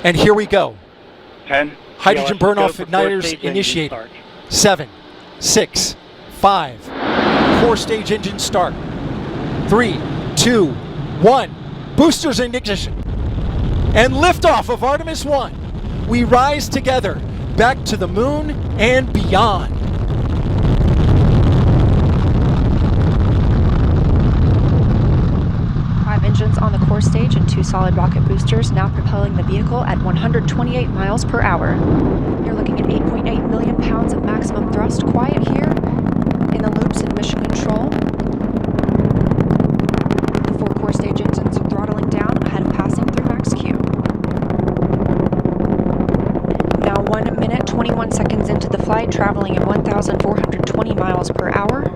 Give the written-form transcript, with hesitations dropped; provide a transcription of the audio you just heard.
And here we go. 10. Hydrogen SLS, burn-off go for igniters four-stage engine initiated. start. 7, 6, 5. 4-stage engine start. 3, 2, 1. Boosters in ignition. And liftoff of Artemis 1. We rise together back to the moon and beyond. Engines on the core stage and 2 solid rocket boosters now propelling the vehicle at 128 miles per hour. You're looking at 8.8 million pounds of maximum thrust. Quiet here in the loops and mission control. The 4 core stage engines throttling down ahead of passing through max Q. Now 1 minute 21 seconds into the flight, traveling at 1,420 miles per hour.